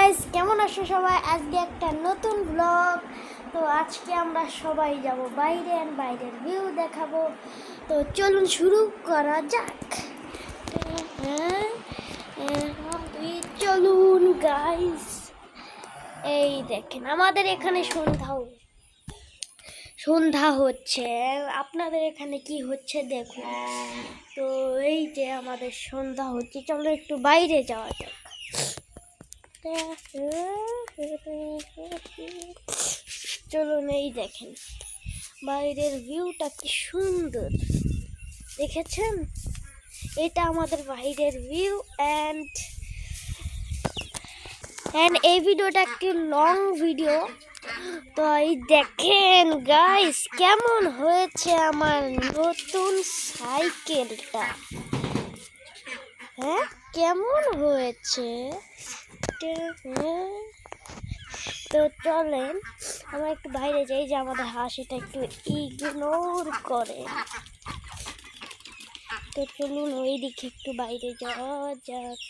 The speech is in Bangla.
গাইস, কেমন আছো সবাই? আজকে একটা নতুন ব্লগ। তো আজকে আমরা সবাই যাব বাইরে, আর বাইরের ভিউ দেখাবো। তো চলুন শুরু করা যাক। চলুন গাইস, এই দেখেন আমাদের এখানে সন্ধ্যা হচ্ছে। আপনাদের এখানে কি হচ্ছে দেখুন। তো এই যে আমাদের সন্ধ্যা হচ্ছে, চলো একটু বাইরে যাওয়া যাক। চলুন, এই দেখেন বাইরের ভিউটা কি সুন্দর, দেখেছেন? এটা আমাদের বাইরের ভিউ। অ্যান্ড এই ভিডিওটা একটি লং ভিডিও। তো এই দেখেন গাইস, কেমন হয়েছে আমার নতুন সাইকেলটা। হ্যাঁ, কেমন হয়েছে? তো চলেন আমরা একটু বাইরে যাই, যে আমাদের হাসিটা একটু ইগনোর করে। তো চলুন ওই দিকে একটু বাইরে যাওয়া যাক।